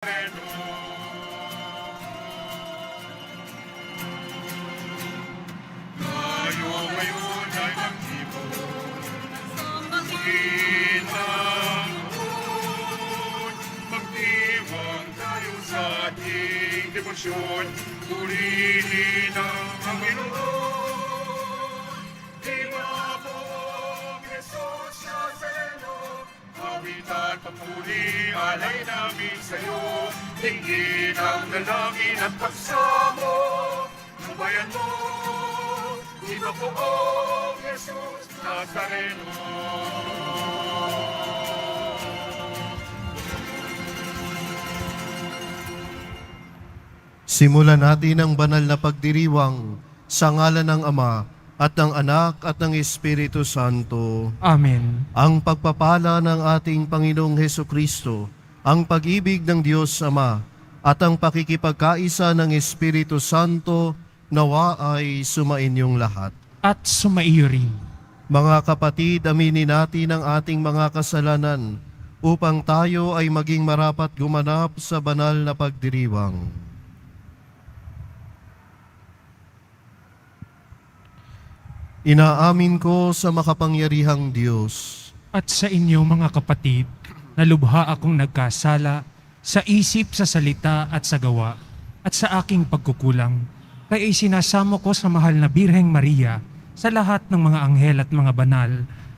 Ngayon ay nag-ibon sa Panginoon. Magdiwang tayo sa ating debosyon, purihin ang Panginoon. Tingnan Jesus Nazareno, awit at papuri, alay namin sa'yo. Tingin ang dalangin at pagsamo ng bayan mo. Iba po, Jesus Nazareno. Simulan natin ang banal na pagdiriwang sa ngalan ng Ama at ng Anak at ng Espiritu Santo. Amen. Ang pagpapala ng ating Panginoong Hesukristo, ang pag-ibig ng Diyos Ama, at ang pakikipagkaisa ng Espiritu Santo nawa ay sumainyong lahat. At sumaiyo rin. Mga kapatid, aminin natin ang ating mga kasalanan upang tayo ay maging marapat gumanap sa banal na pagdiriwang. Inaamin ko sa makapangyarihang Diyos At sa inyo mga kapatid, na lubha akong nagkasala sa isip, sa salita at sa gawa, at sa aking pagkukulang, kaya isinasamo ko sa mahal na Birheng Maria, sa lahat ng mga anghel at mga banal,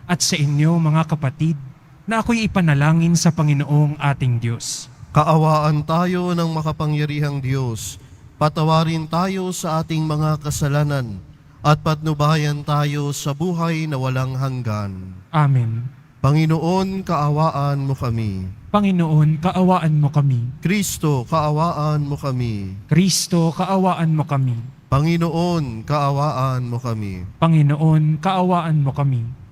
at sa inyo mga kapatid, na ako'y ipanalangin sa Panginoong ating Diyos. Kaawaan tayo ng makapangyarihang Diyos, patawarin tayo sa ating mga kasalanan, at patnubayan tayo sa buhay na walang hanggan. Amen. Panginoon, kaawaan mo kami. Panginoon, kaawaan mo kami. Kristo, kaawaan mo kami. Kristo, kaawaan mo kami. Panginoon, kaawaan mo kami. Panginoon, kaawaan mo kami.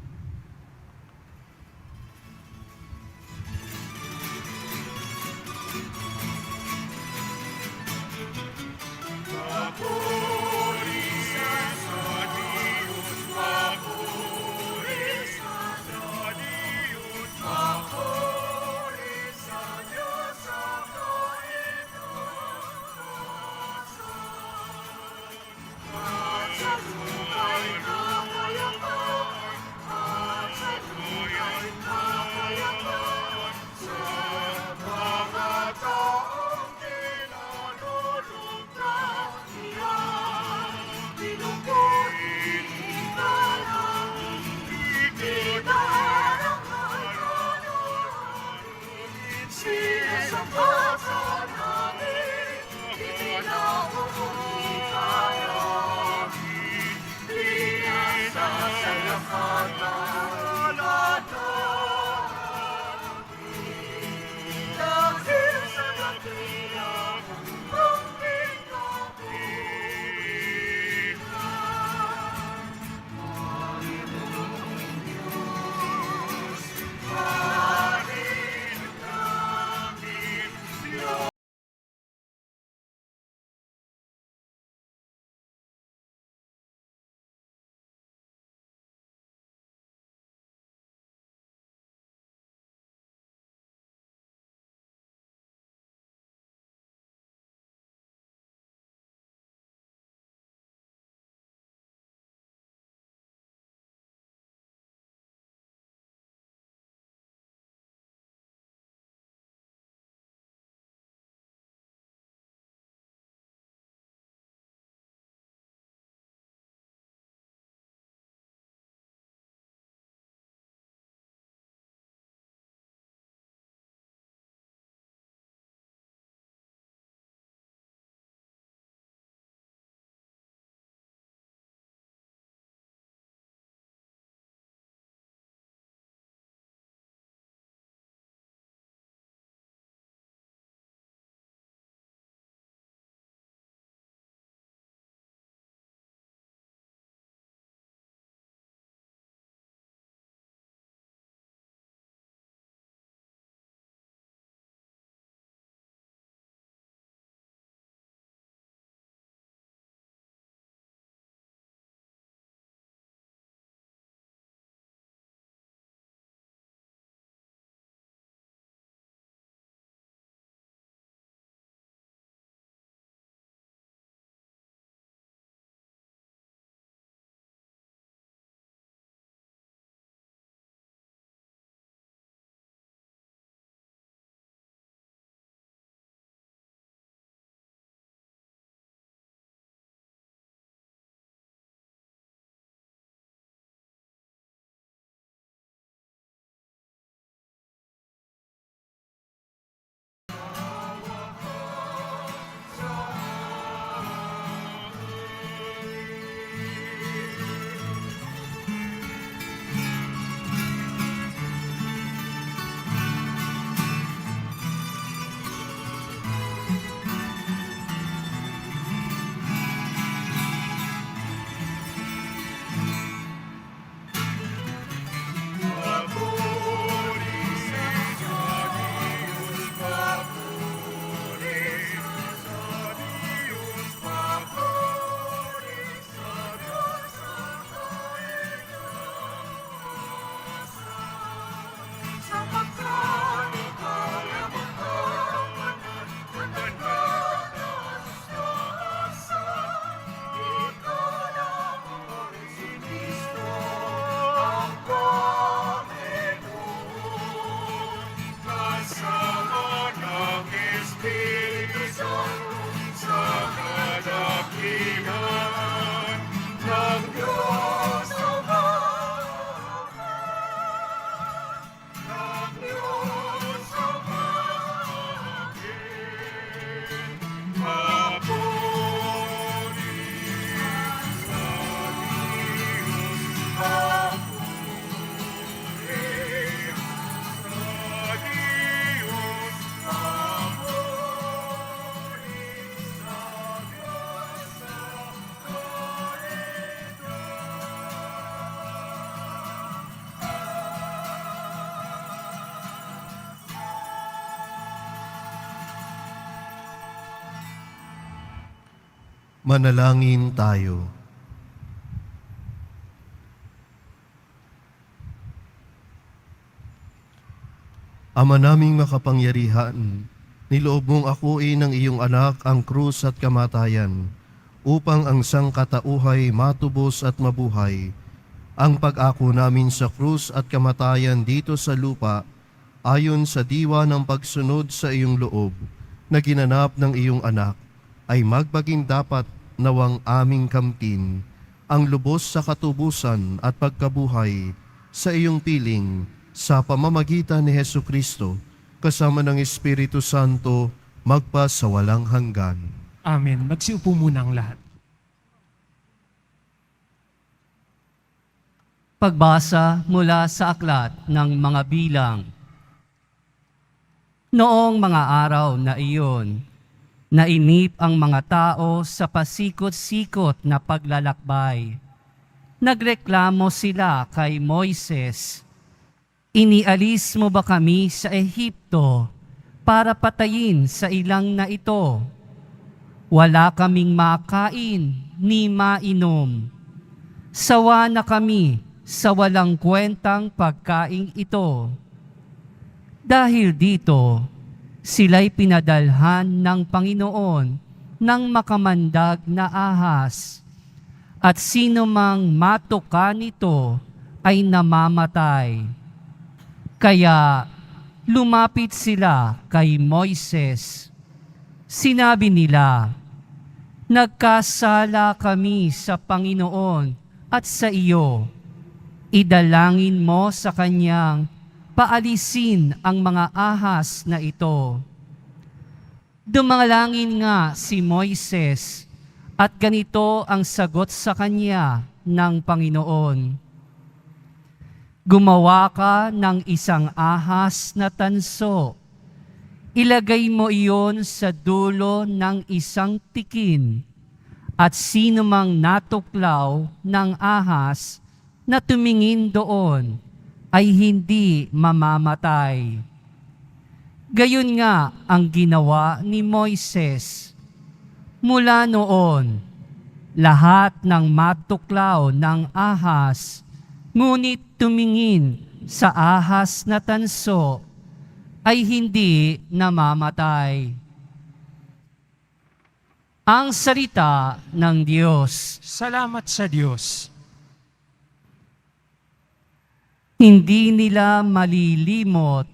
Manalangin tayo. Ama naming makapangyarihan, niloob mong akuin ng iyong anak ang krus at kamatayan, upang ang sangkatauhay matubos at mabuhay. Ang pag-ako namin sa krus at kamatayan dito sa lupa, ayon sa diwa ng pagsunod sa iyong loob, na ginanap ng iyong anak, ay magpaging dapat nawang aming kamtin, ang lubos sa katubusan at pagkabuhay sa iyong piling, sa pamamagitan ni Hesukristo, kasama ng Espiritu Santo, magpa sa walang hanggan. Amen. Magsiupo muna ang lahat. Pagbasa mula sa aklat ng mga bilang. Noong mga araw na iyon, nainip ang mga tao sa pasikot-sikot na paglalakbay. Nagreklamo sila kay Moises, "Inialis mo ba kami sa Ehipto para patayin sa ilang na ito? Wala kaming makain ni mainom. Sawa na kami sa walang kwentang pagkaing ito." Dahil dito, sila'y pinadalhan ng Panginoon ng makamandag na ahas, at sino mang matuka nito ay namamatay. Kaya lumapit sila kay Moises. Sinabi nila, "Nagkasala kami sa Panginoon at sa iyo. Idalangin mo sa kanyang paalisin ang mga ahas na ito." Dumalangin nga si Moises, at ganito ang sagot sa kanya ng Panginoon, "Gumawa ka ng isang ahas na tanso. Ilagay mo iyon sa dulo ng isang tikin, at sino mang natuklaw ng ahas na tumingin doon ay hindi mamamatay." Gayon nga ang ginawa ni Moises. Mula noon, lahat ng matuklaw ng ahas, ngunit tumingin sa ahas na tanso, ay hindi namamatay. Ang salita ng Diyos. Salamat sa Diyos. Hindi nila malilimot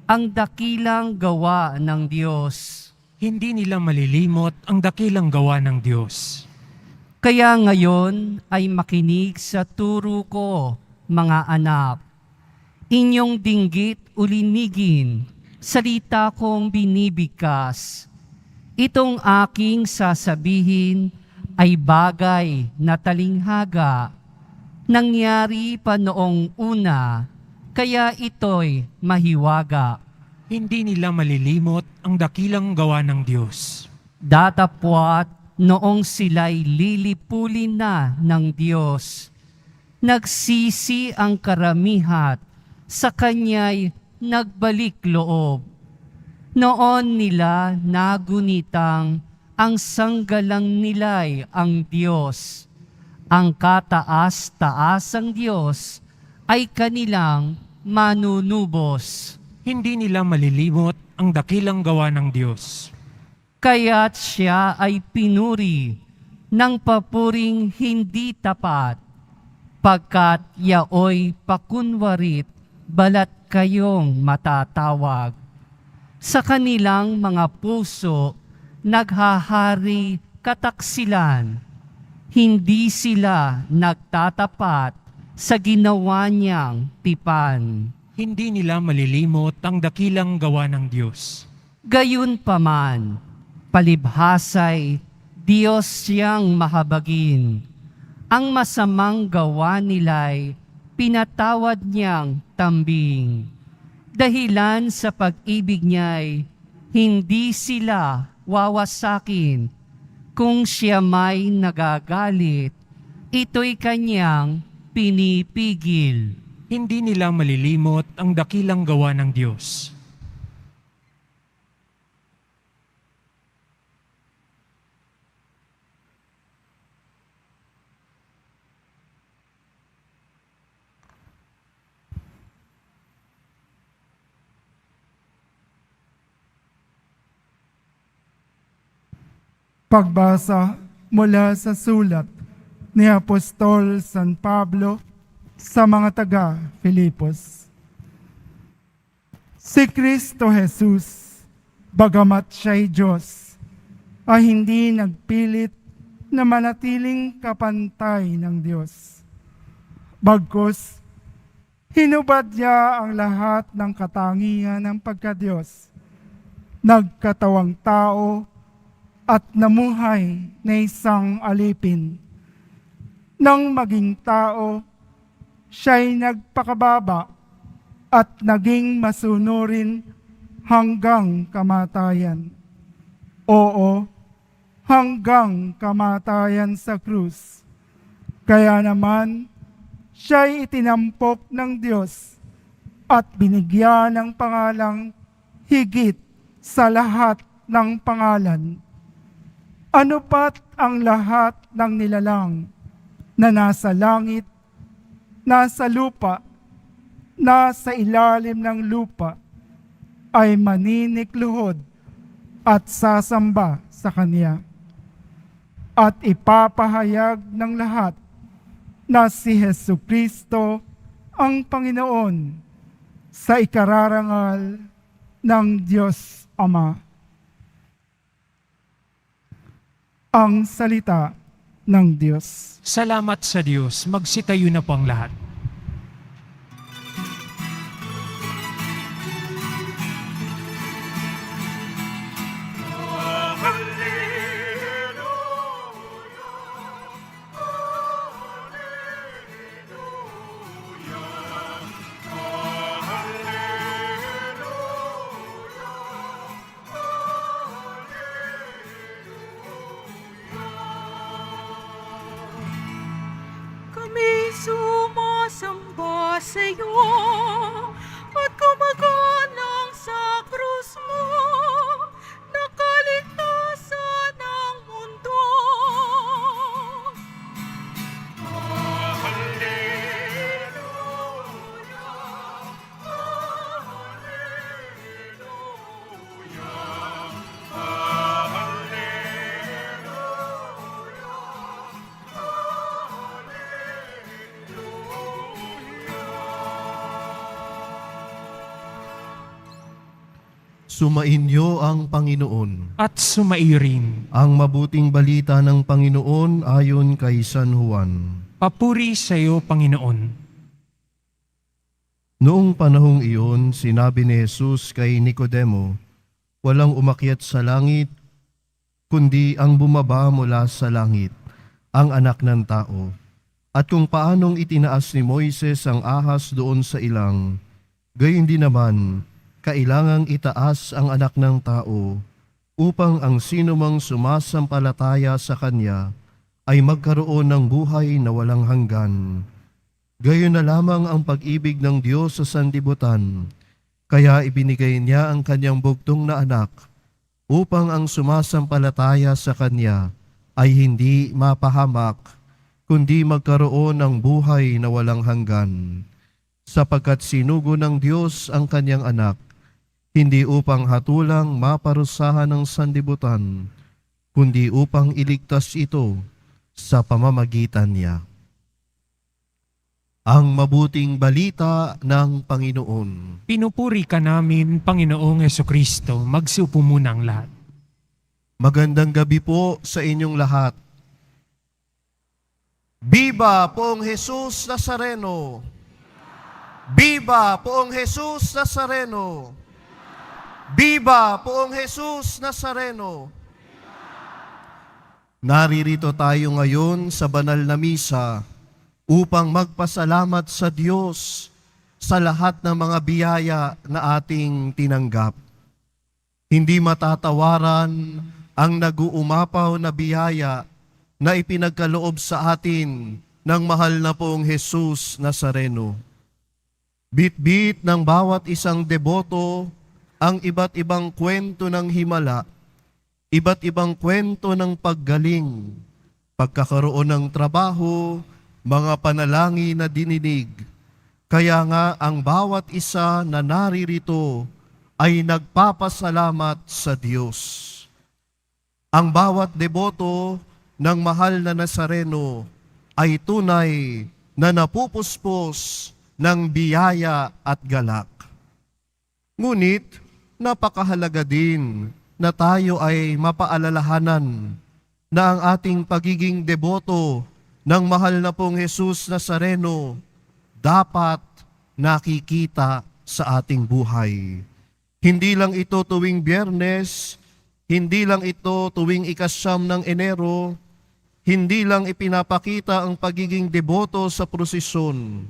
ang dakilang gawa ng Diyos. Hindi nila malilimot ang dakilang gawa ng Diyos. Kaya ngayon ay makinig sa turo ko, mga anak. Inyong dinggit ulinigin, salita kong binibigkas. Itong aking sasabihin ay bagay na talinghaga. Nangyari pa noong una, kaya ito'y mahiwaga. Hindi nila malilimot ang dakilang gawa ng Diyos. Datapwat noong sila'y lilipulin na ng Diyos. Nagsisi ang karamihat, sa Kanya'y nagbalik loob. Noon nila nagunitang ang sanggalang nila'y ang Diyos. Ang kataas-taasang Diyos ay kanilang manunubos. Hindi nila malilimot ang dakilang gawa ng Diyos. Kaya't siya ay pinuri ng papuring hindi tapat, pagkat yaoy pakunwarit, balat kayong matatawag. Sa kanilang mga puso, naghahari kataksilan. Hindi sila nagtatapat sa ginawa niyang tipan. Hindi nila malilimot ang dakilang gawa ng Diyos. Gayunpaman, palibhasay, Diyos siyang mahabagin. Ang masamang gawa nila'y pinatawad niyang tambing. Dahilan sa pag-ibig niya'y hindi sila wawasakin. Kung siya may nagagalit, ito'y kanyang pinipigil. Hindi nila malilimot ang dakilang gawa ng Diyos. Pagbasa mula sa sulat ni Apostol San Pablo sa mga taga-Filipos. Si Kristo Jesus, bagamat siya'y Diyos, ay hindi nagpilit na manatiling kapantay ng Diyos. Bagkus, hinubad niya ang lahat ng katangian ng pagka-Diyos, nagkatawang tao at namuhay na isang alipin. Nang maging tao, siya'y nagpakababa at naging masunurin hanggang kamatayan. Oo, hanggang kamatayan sa krus. Kaya naman, siya'y itinampok ng Diyos at binigyan ng pangalang higit sa lahat ng pangalan. Ano pat ang lahat ng nilalang na nasa langit, nasa lupa, nasa ilalim ng lupa, ay maninikluhod at sasamba sa Kanya. At ipapahayag ng lahat na si Jesucristo ang Panginoon sa ikararangal ng Diyos Ama. Ang salita ng Diyos. Salamat sa Diyos. Magsitayo na po ang lahat. Kami sumasamba sa iyo at gumagalang sa krus mo, nakaligtasan ng mundo. Sumainyo ang Panginoon. At sumairin. Ang mabuting balita ng Panginoon ayon kay San Juan. Papuri sa iyo, Panginoon. Noong panahong iyon, sinabi ni Jesus kay Nicodemo, walang umakyat sa langit, kundi ang bumaba mula sa langit, ang anak ng tao. At kung paanong itinaas ni Moises ang ahas doon sa ilang, gayon din naman, kailangang itaas ang anak ng tao upang ang sinumang sumasampalataya sa Kanya ay magkaroon ng buhay na walang hanggan. Gayon na lamang ang pag-ibig ng Diyos sa sanlibutan, kaya ibinigay Niya ang Kanyang bugtong na anak upang ang sumasampalataya sa Kanya ay hindi mapahamak, kundi magkaroon ng buhay na walang hanggan. Sapagkat sinugo ng Diyos ang Kanyang anak, hindi upang hatulang maparusahan ng sanlibutan, kundi upang iligtas ito sa pamamagitan niya. Ang mabuting balita ng Panginoon. Pinupuri ka namin, Panginoong Jesucristo. Magsiupo muna ang lahat. Magandang gabi po sa inyong lahat. Viva Poong Jesus Nazareno! Viva Poong Jesus Nazareno! Viva Poong Jesus Nazareno! Naririto tayo ngayon sa banal na misa upang magpasalamat sa Diyos sa lahat ng mga biyaya na ating tinanggap. Hindi matatawaran ang nag-uumapaw na biyaya na ipinagkaloob sa atin ng mahal na Poong Jesus Nazareno. Bit-bit ng bawat isang deboto ang iba't ibang kwento ng himala, iba't ibang kwento ng paggaling, pagkakaroon ng trabaho, mga panalangin na dininig. Kaya nga ang bawat isa na naririto ay nagpapasalamat sa Diyos. Ang bawat deboto ng mahal na Nazareno ay tunay na napupuspos ng biyaya at galak. Ngunit, napakahalaga din na tayo ay mapaalalahanan na ang ating pagiging deboto ng mahal na pong Jesus Nazareno dapat nakikita sa ating buhay. Hindi lang ito tuwing Biyernes, hindi lang ito tuwing ika-9 ng Enero, hindi lang ipinapakita ang pagiging deboto sa prosesyon.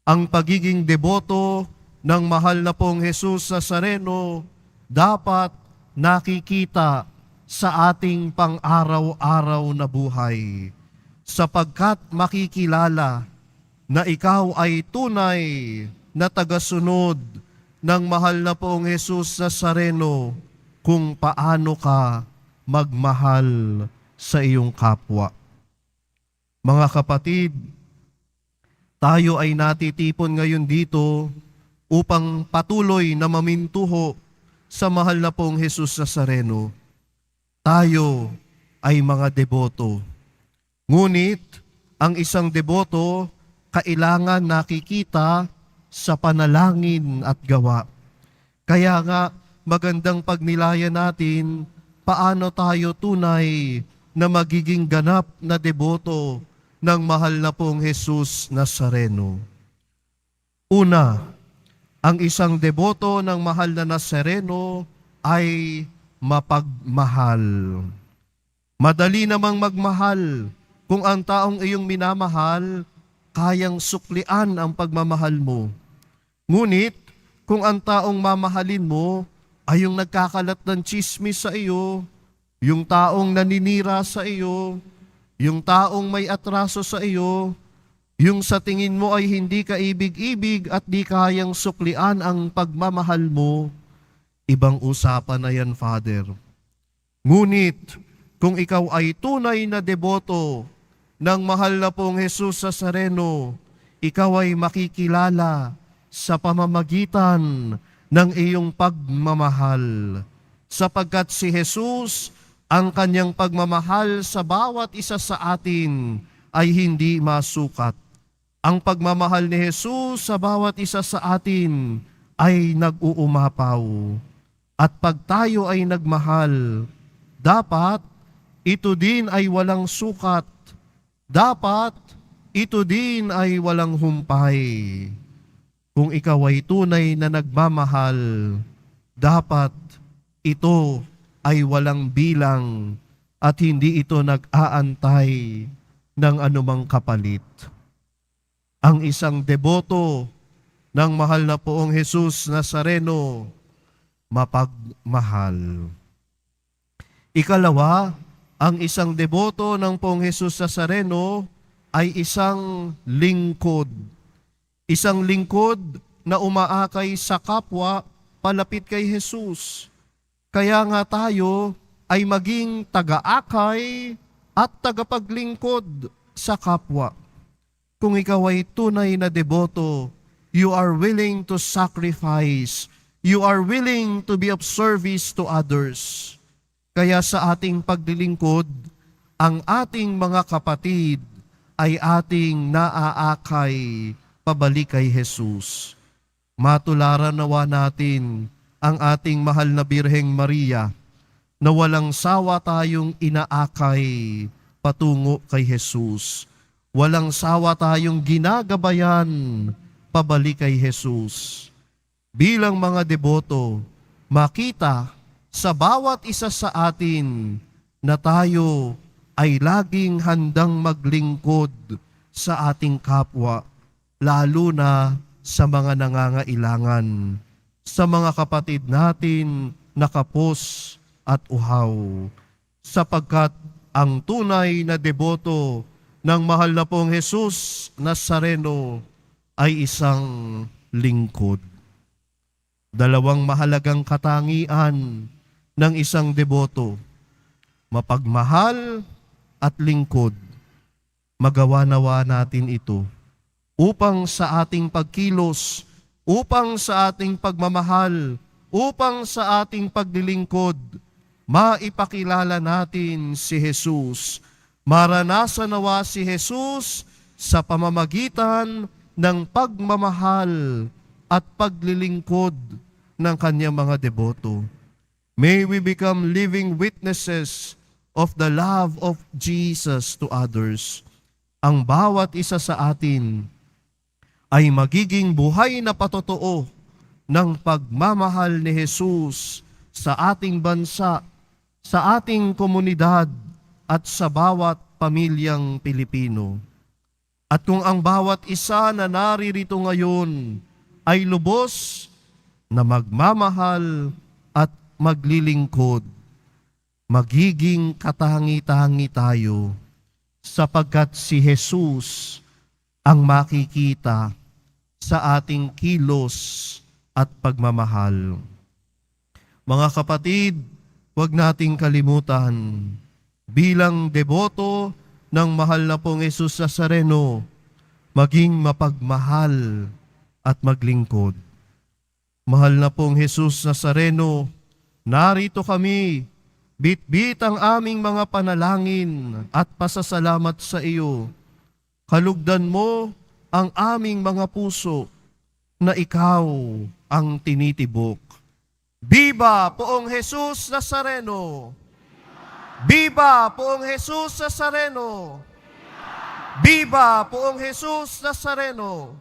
Ang pagiging deboto ng mahal na pong Jesus Nazareno dapat nakikita sa ating pang-araw-araw na buhay, sapagkat makikilala na ikaw ay tunay na tagasunod ng mahal na poong Jesus Nazareno kung paano ka magmahal sa iyong kapwa. Mga kapatid, tayo ay natitipon ngayon dito upang patuloy na mamintuho sa mahal na pong Jesus Nazareno. Tayo ay mga deboto. Ngunit, ang isang deboto kailangan nakikita sa panalangin at gawa. Kaya nga, magandang pagnilayan natin paano tayo tunay na magiging ganap na deboto ng mahal na pong Jesus Nazareno. Una, ang isang deboto ng mahal na Nazareno ay mapagmahal. Madali namang magmahal kung ang taong iyong minamahal kayang suklian ang pagmamahal mo. Ngunit, kung ang taong mamahalin mo ay yung nagkakalat ng tsismis sa iyo, yung taong naninira sa iyo, yung taong may atraso sa iyo, yung sa tingin mo ay hindi ka ibig-ibig at di kayang suklian ang pagmamahal mo, ibang usapan na yan, Father. Ngunit, kung ikaw ay tunay na deboto ng mahal na pong Jesus Nazareno, ikaw ay makikilala sa pamamagitan ng iyong pagmamahal. Sapagkat si Jesus, ang kanyang pagmamahal sa bawat isa sa atin ay hindi masukat. Ang pagmamahal ni Jesus sa bawat isa sa atin ay nag-uumapaw. At pag tayo ay nagmahal, dapat ito din ay walang sukat. Dapat ito din ay walang humpay. Kung ikaw ay tunay na nagmamahal, dapat ito ay walang bilang at hindi ito nag-aantay ng anumang kapalit. Ang isang deboto ng mahal na poong Jesus Nazareno, mapagmahal. Ikalawa, ang isang deboto ng poong Jesus Nazareno ay isang lingkod. Isang lingkod na umaakay sa kapwa palapit kay Jesus. Kaya nga tayo ay maging taga-akay at tagapaglingkod sa kapwa. Kung ikaw ay tunay na deboto, you are willing to sacrifice. You are willing to be of service to others. Kaya sa ating paglilingkod, ang ating mga kapatid ay ating naaakay pabalik kay Jesus. Matularan nawa natin ang ating mahal na Birheng Maria na walang sawa tayong inaakay patungo kay Jesus. Walang sawa tayong ginagabayan pabalik kay Jesus. Bilang mga deboto, makita sa bawat isa sa atin na tayo ay laging handang maglingkod sa ating kapwa, lalo na sa mga nangangailangan, sa mga kapatid natin na kapos at uhaw, sapagkat ang tunay na deboto ng mahal na pong Jesus Nazareno ay isang lingkod. Dalawang mahalagang katangian ng isang deboto, mapagmahal at lingkod. Magawa nawa natin ito upang sa ating pagkilos, upang sa ating pagmamahal, upang sa ating paglilingkod, maipakilala natin si Jesus. Maranasan nawa si Jesus sa pamamagitan ng pagmamahal at paglilingkod ng kanyang mga deboto. May we become living witnesses of the love of Jesus to others. Ang bawat isa sa atin ay magiging buhay na patotoo ng pagmamahal ni Jesus sa ating bansa, sa ating komunidad, at sa bawat pamilyang Pilipino. At kung ang bawat isa na naririto ngayon ay lubos na magmamahal at maglilingkod, magiging katangi-tangi tayo sapagkat si Jesus ang makikita sa ating kilos at pagmamahal. Mga kapatid, huwag nating kalimutan, bilang deboto ng mahal na pong Jesus Nazareno, maging mapagmahal at maglingkod. Mahal na pong Jesus Nazareno, narito kami, bitbit ang aming mga panalangin at pasasalamat sa iyo. Kalugdan mo ang aming mga puso na ikaw ang tinitibok. Viva Poong Jesus Nazareno! Viva Poong Jesus Nazareno! Viva Poong Jesus Nazareno!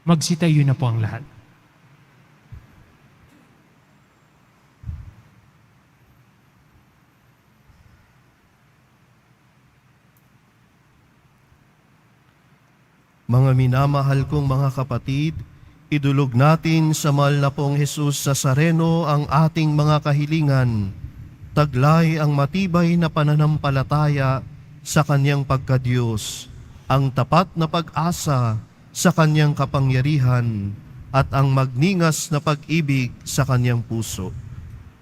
Magsitayo na po ang lahat. Mga minamahal kong mga kapatid, idulog natin sa mahal na pong Jesus Nazareno ang ating mga kahilingan. Taglay ang matibay na pananampalataya sa Kanyang pagkadiyos, ang tapat na pag-asa sa Kanyang kapangyarihan, at ang magningas na pag-ibig sa Kanyang puso.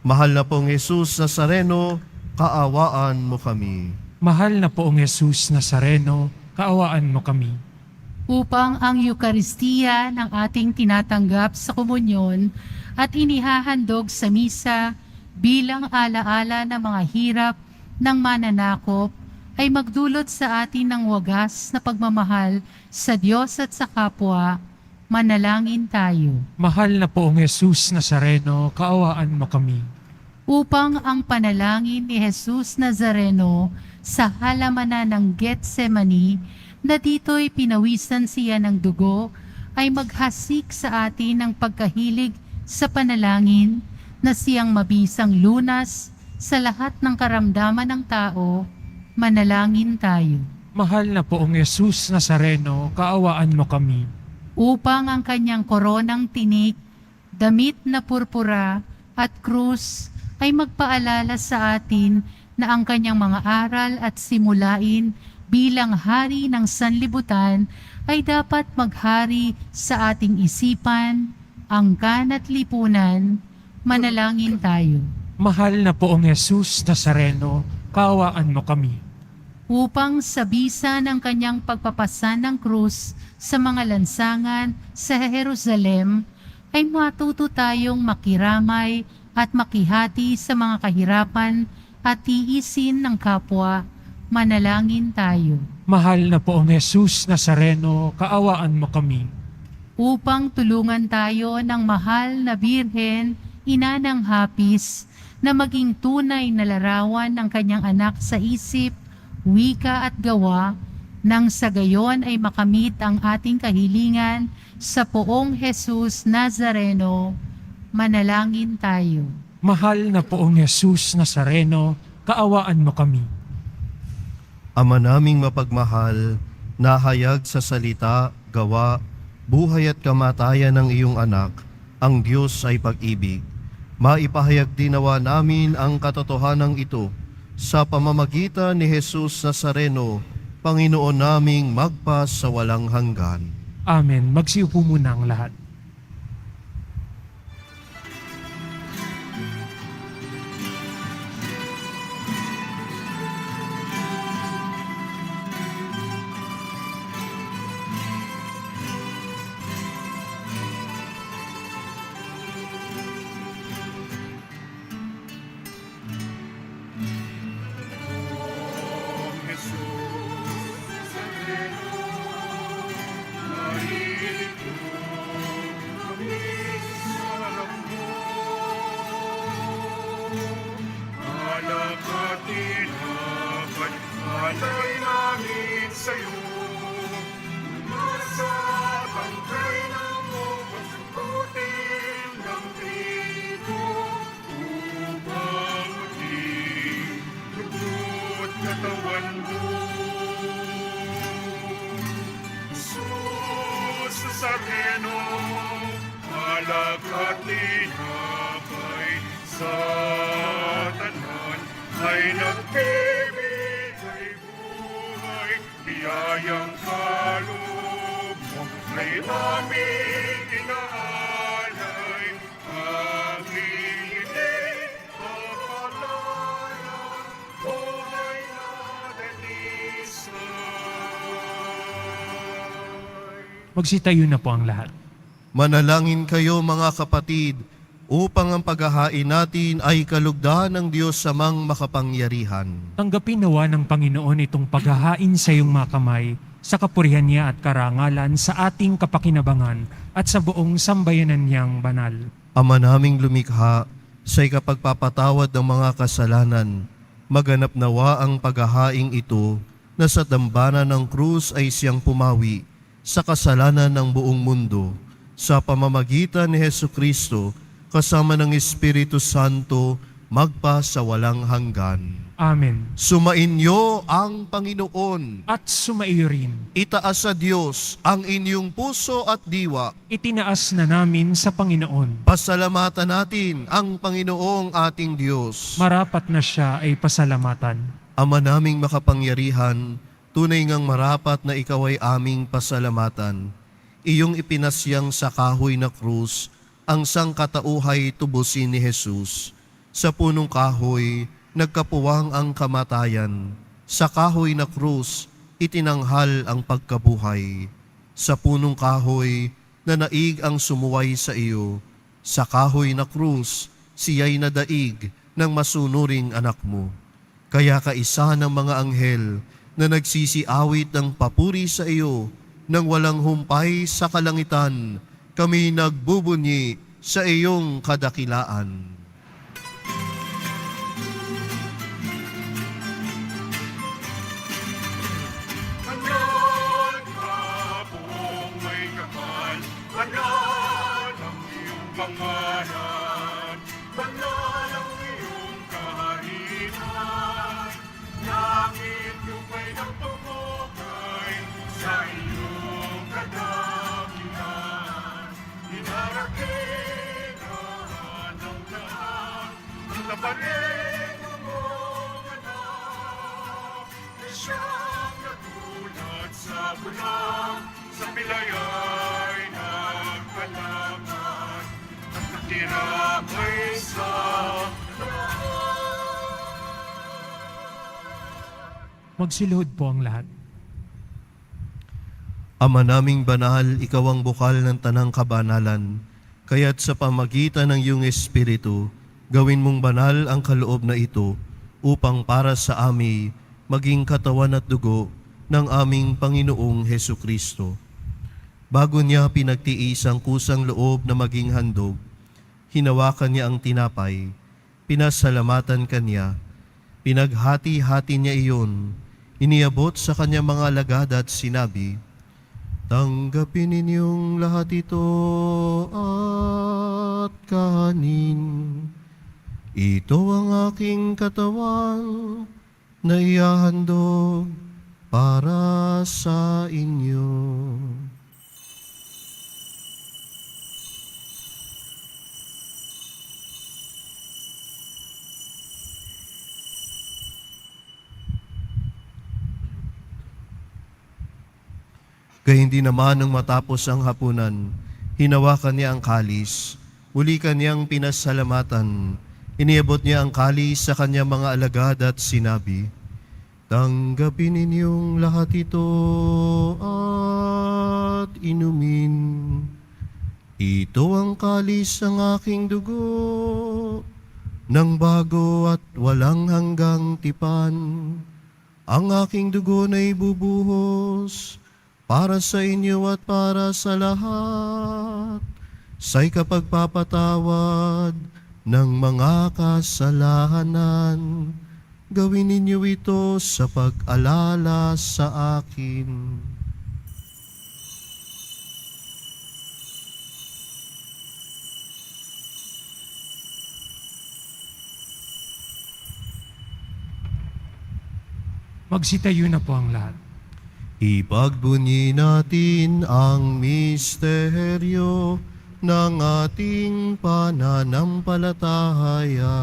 Mahal na pong Jesus Nazareno, kaawaan mo kami. Mahal na Poong Jesus Nazareno, kaawaan mo kami. Upang ang Eukaristiya ng ating tinatanggap sa komunyon at inihahandog sa misa bilang alaala ng mga hirap ng mananakop ay magdulot sa atin ng wagas na pagmamahal sa Diyos at sa kapwa. Manalangin tayo. Mahal na Poong Jesus Nazareno, kaawaan mo kami. Upang ang panalangin ni Jesus Nazareno sa halamanan ng Getsemani na dito'y pinawisan siya ng dugo, ay maghasik sa atin ng pagkahilig sa panalangin na siyang mabisang lunas sa lahat ng karamdaman ng tao. Manalangin tayo. Mahal na Poong Jesus Nazareno, kaawaan mo kami. Upang ang kanyang koronang tinik, damit na purpura at krus ay magpaalala sa atin na ang kanyang mga aral at simulain bilang hari ng sanlibutan ay dapat maghari sa ating isipan, angkan at lipunan. Manalangin tayo. Mahal na Poong Jesus Nazareno, kaawaan mo kami. Upang sa bisa ng kanyang pagpapasan ng krus sa mga lansangan sa Jerusalem, ay matuto tayong makiramay at makihati sa mga kahirapan at tiisin ng kapwa. Manalangin tayo. Mahal na Poong Jesus Nazareno, kaawaan mo kami. Upang tulungan tayo ng mahal na Birhen, ina ng hapis, na maging tunay na larawan ng kanyang anak sa isip, wika at gawa, nang sa gayon ay makamit ang ating kahilingan sa Poong Jesus Nazareno. Manalangin tayo. Mahal na Poong Jesus Nazareno, kaawaan mo kami. Ama naming mapagmahal, nahayag sa salita, gawa, buhay at kamatayan ng iyong anak, ang Diyos ay pag-ibig. Maipahayag din nawa namin ang katotohanan ito sa pamamagitan ni Jesus Nazareno, Panginoon naming magpas sa walang hanggan. Amen. Magsiupo muna ang lahat. alay namin sa'yo. Nasa bangkay ng upang sukutin ng trigo upang maging lugod katawan mo. Jesus Nazareno, alak at tinapay sa tanan ay nagbibigay buhay, biyayang kaloob mo ay aming inaalay, aming hiling kapalaran, buhay na denisay. Magsitayo na po ang lahat. Manalangin kayo mga kapatid, upang ang paghahain natin ay kalugdan ng Diyos Amang makapangyarihan. Tanggapin nawa ng Panginoon itong paghahain sa iyong mga kamay, sa kapurihan niya at karangalan, sa ating kapakinabangan at sa buong sambayanan niyang banal. Ama naming lumikha, sa ikapagpapatawad ng mga kasalanan, maganap nawa ang paghahaing ito na sa dambana ng krus ay siyang pumawi sa kasalanan ng buong mundo. Sa pamamagitan ni Hesukristo, kasama ng Espiritu Santo, magpa sa walang hanggan. Amen. Sumainyo ang Panginoon. At sumaiyo rin, Itaas sa Diyos ang inyong puso at diwa. itinaas na namin sa Panginoon. Pasalamatan natin ang Panginoong ating Diyos. Marapat na siya ay pasalamatan. Ama naming makapangyarihan, tunay ngang marapat na ikaw ay aming pasalamatan. Iyong ipinasyang sa kahoy na krus, ang sangkatauhay tubusin ni Jesus. Sa punong kahoy, nagkapuwang ang kamatayan. Sa kahoy na krus, itinanghal ang pagkabuhay. Sa punong kahoy, nanaig ang sumuway sa iyo. Sa kahoy na krus, siya'y nadaig ng masunuring anak mo. Kaya kaisa ng mga anghel na nagsisiawit ng papuri sa iyo, nang walang humpay sa kalangitan, kami nagbubunyi sa iyong kadakilaan. Banal ka pong may kapal, banal ang iyong pangalan, banal ang iyong kaharian, langit lupa'y nagpupukay sa iyong kadakilan, inarakilan ng lahat, ang labanin mong anak, siyang nagulat sa bulang, sa pilayay nagpalaman, at nakiramay sa Magsiluhod po ang lahat. Ama naming banal, ikaw ang bukal ng tanang kabanalan, kaya't sa pamagitan ng iyong Espiritu, gawin mong banal ang kaloob na ito, upang para sa amin maging katawan at dugo ng aming Panginoong Hesukristo. Bago niya pinagtiis ang kusang loob na maging handog, hinawakan niya ang tinapay, pinasalamatan kanya, pinaghati-hati niya iyon, iniabot sa kanya mga alagad at sinabi, "Tanggapin ninyong lahat ito at kanin. Ito ang aking katawan na ihahandog para sa inyo." Gayundin naman nang matapos ang hapunan, hinawakan niya ang kalis, muli kanyang pinasalamatan, iniabot niya ang kalis sa kanyang mga alagad at sinabi, "Tanggapin ninyong lahat ito at inumin. Ito ang kalis ng aking dugo, ng bago at walang hanggang tipan. Ang aking dugo na ibubuhos para sa inyo at para sa lahat, sa ikapagpapatawad ng mga kasalanan. Gawin ninyo ito sa pag-alala sa akin. Magsitayo na po ang lahat. Ipagbunyi natin ang misteryo ng ating pananampalataya.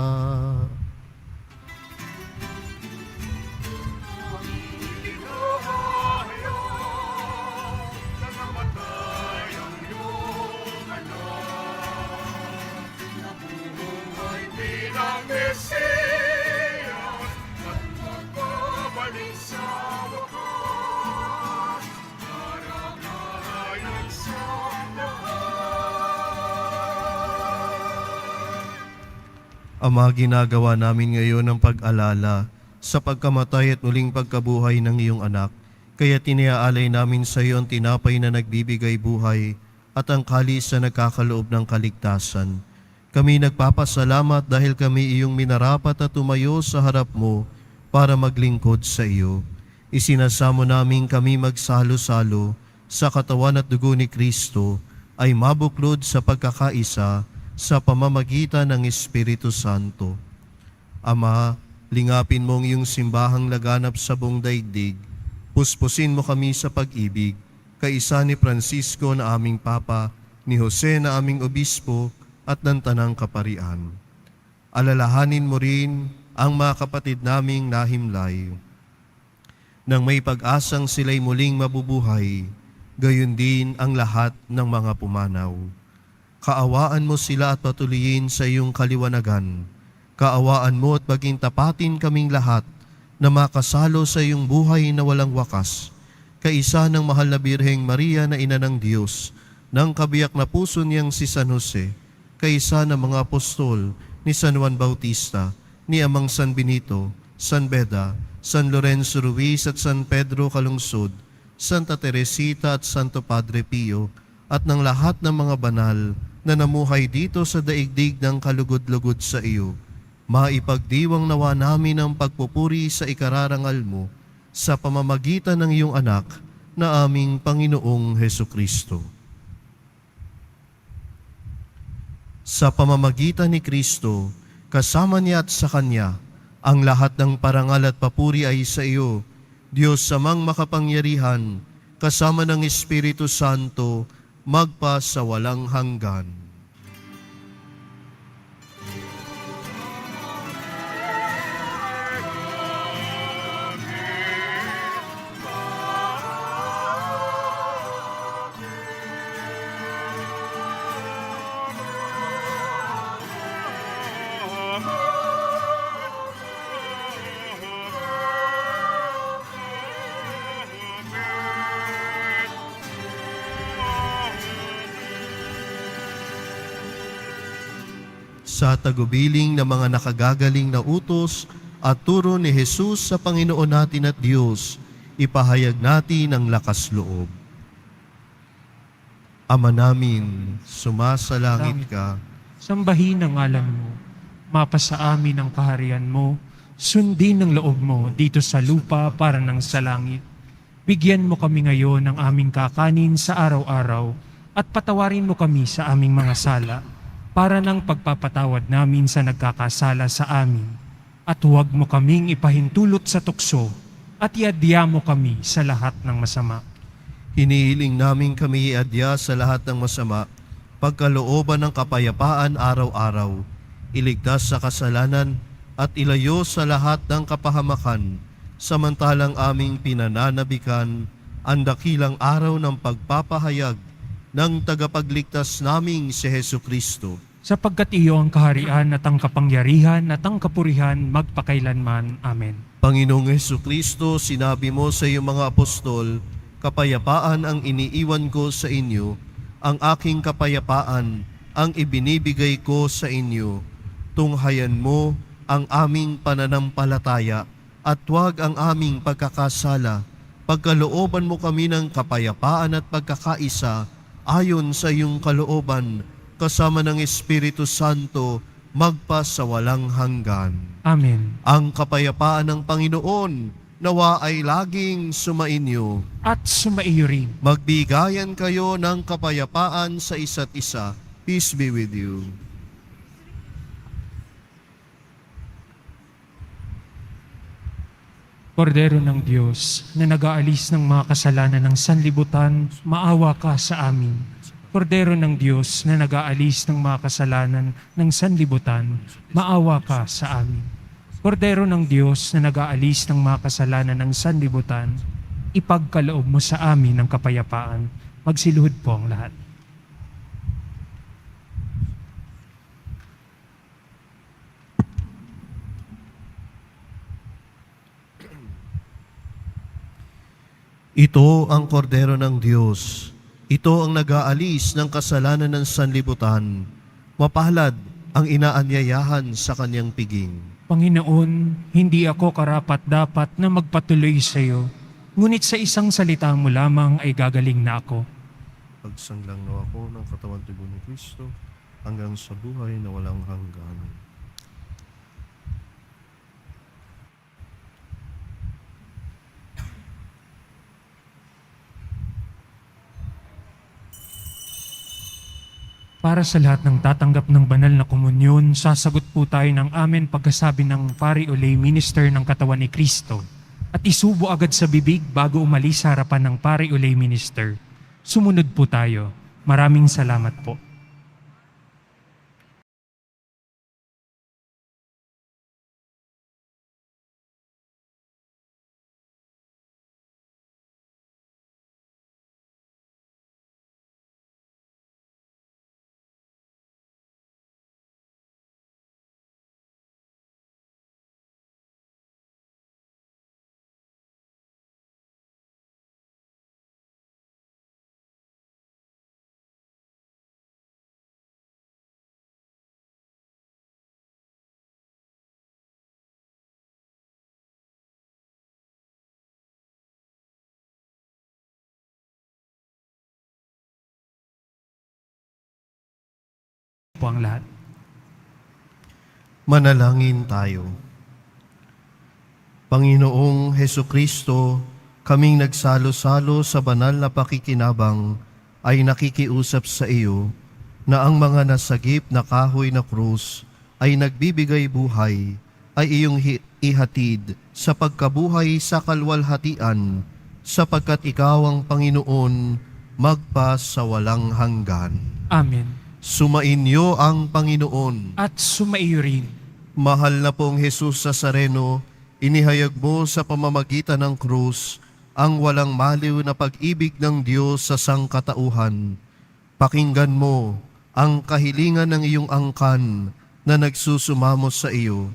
Bilang Mesiyas at magbabalik sa wakas para ngayon sa lahat. Ama, ginagawa namin ngayon ang pag-alala sa pagkamatay at muling pagkabuhay ng iyong anak. Kaya tiniaalay namin sa iyo ang tinapay na nagbibigay buhay at ang kalis na nagkakaloob ng kaligtasan. Kami nagpapasalamat dahil kami iyong minarapat at tumayo sa harap mo para maglingkod sa iyo. Isinasamo namin kami magsalo-salo sa katawan at dugo ni Kristo ay mabuklod sa pagkakaisa sa pamamagitan ng Espiritu Santo. Ama, lingapin mo ang iyong simbahang laganap sa buong daigdig. Puspusin mo kami sa pag-ibig, kaisa ni Francisco na aming Papa, ni Jose na aming Obispo, at ng Tanang Kaparian. Alalahanin mo rin ang mga kapatid naming nahimlay. Nang may pag-asang sila'y muling mabubuhay, gayon din ang lahat ng mga pumanaw. Kaawaan mo sila at patuloyin sa iyong kaliwanagan. Kaawaan mo at maging tapatin kaming lahat na makasalo sa iyong buhay na walang wakas. Kaisa ng mahal na Birheng Maria na Ina ng Diyos, ng kabiyak na puso niyang si San Jose, kaisa ng mga apostol ni San Juan Bautista, ni Amang San Benito, San Beda, San Lorenzo Ruiz at San Pedro Calungsod, Santa Teresita at Santo Padre Pio, at ng lahat ng mga banal na namuhay dito sa daigdig ng kalugod-lugod sa iyo, maipagdiwang nawa namin ang pagpupuri sa ikararangal mo sa pamamagitan ng iyong anak na aming Panginoong Hesukristo. Sa pamamagitan ni Kristo, kasama niya at sa Kanya, ang lahat ng parangal at papuri ay sa iyo, Diyos Amang makapangyarihan, kasama ng Espiritu Santo, magpa sa walang hanggan. Sa tagubiling ng mga nakagagaling na utos at turo ni Jesus sa Panginoon natin at Diyos, ipahayag natin ang lakas loob. Ama namin, sumasalangit ka, Sambahin ang ngalan mo, mapasa amin ang kaharian mo, sundin ang loob mo dito sa lupa para ng sa langit. Bigyan mo kami ngayon ng aming kakanin sa araw-araw at patawarin mo kami sa aming mga sala para ng pagpapatawad namin sa nagkakasala sa amin. At huwag mo kaming ipahintulot sa tukso at iadya mo kami sa lahat ng masama. hinihiling namin kami iadya sa lahat ng masama, pagkalooban ng kapayapaan araw-araw, iligtas sa kasalanan at ilayo sa lahat ng kapahamakan, samantalang aming pinananabikan ang dakilang araw ng pagpapahayag ng tagapagligtas naming si Hesukristo. Sapagkat iyo ang kaharian at ang kapangyarihan at ang kapurihan magpakailanman. Amen. Panginoong Hesukristo, sinabi mo sa iyong mga apostol, kapayapaan ang iniiwan ko sa inyo, ang aking kapayapaan ang ibinibigay ko sa inyo. Tunghayan mo ang aming pananampalataya at huwag ang aming pagkakasala. Pagkalooban mo kami ng kapayapaan at pagkakaisa ayon sa iyong kalooban, kasama ng Espiritu Santo, magpa sa walang hanggan. Amen. Ang kapayapaan ng Panginoon nawa ay laging sumainyo. At sumaiyo rin. Magbigayan kayo ng kapayapaan sa isa't isa. Peace be with you. Kordero ng Diyos na nag-aalis ng mga kasalanan ng sanlibutan, maawa ka sa amin. Kordero ng Diyos na nag-aalis ng mga kasalanan ng sanlibutan, maawa ka sa amin. Kordero ng Diyos na nag-aalis ng mga kasalanan ng sanlibutan, ipagkaloob mo sa amin ng kapayapaan. Magsiluhod po ang lahat. Ito ang kordero ng Diyos. Ito ang nag-aalis ng kasalanan ng sanlibutan. Mapalad ang inaanyayahan sa kanyang piging. Panginoon, hindi ako karapat-dapat na magpatuloy sa iyo, ngunit sa isang salita mo lamang ay gagaling na ako. Pagsanglang nawa ko ng katawan tubo ni Kristo hanggang sa buhay na walang hanggan. Para sa lahat ng tatanggap ng banal na komunyon, sasagot po tayo ng amen pagkasabi ng pari o lay minister ng katawan ni Kristo at isubo agad sa bibig bago umalis sa harapan ng pari o lay minister. Sumunod po tayo. Maraming salamat po. Po ang lahat. Manalangin tayo. Panginoong Heso Kristo, kaming nagsalo-salo sa banal na pakikinabang ay nakikiusap sa iyo na ang mga nasagip na kahoy na krus ay nagbibigay buhay ay iyong ihatid sa pagkabuhay sa kalwalhatian sapagkat ikaw ang Panginoon magpa sa walang hanggan. Amen. Sumainyo ang Panginoon. At sumaiyo rin. Mahal na pong Jesus Nazareno, inihayag mo sa pamamagitan ng krus ang walang maliw na pag-ibig ng Diyos sa sangkatauhan. Pakinggan mo ang kahilingan ng iyong angkan na nagsusumamo sa iyo.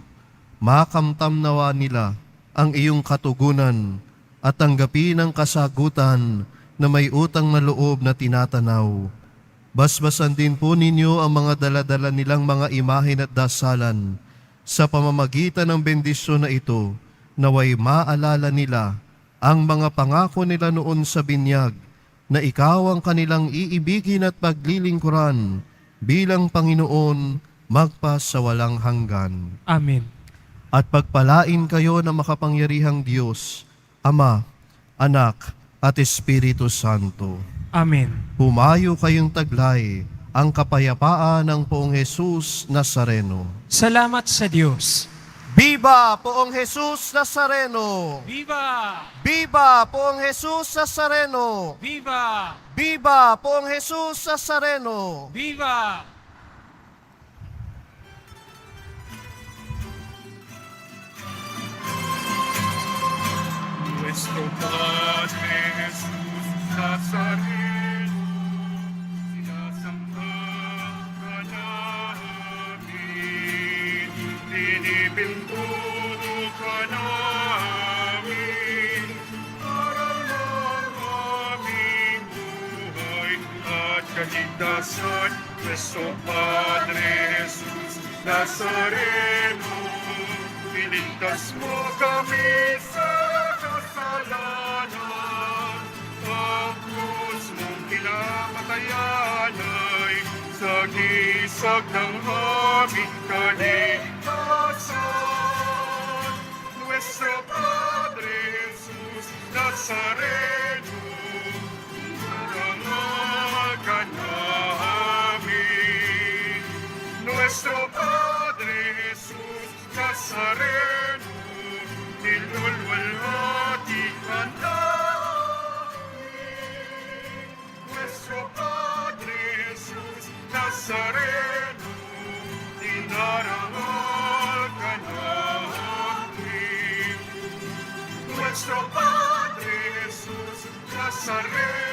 Makamtam nawa nila ang iyong katugunan at tanggapin ang kasagutan na may utang na loob na tinatanaw. Basbasan din po ninyo ang mga daladala nilang mga imahen at dasalan sa pamamagitan ng bendisyon na ito, naway maalala nila ang mga pangako nila noon sa binyag na ikaw ang kanilang iibigin at paglilingkuran bilang Panginoon magpa sa walang hanggan. Amen. At pagpalain kayo ng makapangyarihang Diyos, Ama, Anak, at Espiritu Santo. Amen. Humayo kayong taglay ang kapayapaan ng Poong Jesus Nazareno. Salamat sa Diyos. Viva Poong Jesus Nazareno! Viva! Viva Poong Jesus Nazareno! Viva! Viva Poong Jesus Nazareno! Viva! Nuestro Padre Jesús Nazareno, sinasamba ka namin, pinipintuno ka namin, para lang aming buhay at kaligtasan. Nuestro Padre Jesús Nazareno, piligtas mo kami sa kasalanan. Ang krus mong kinamatayan ay Sagisag ng aming kaligtasan, Nuestro Padre Jesus Nazareno, darangal ka namin. Nuestro Padre Jesus Nazareno, nilulwalhati ka namin. Nuestro Padre Jesus Nazareno, dinarangal ka namin. Nuestro Padre Jesus Nazareno,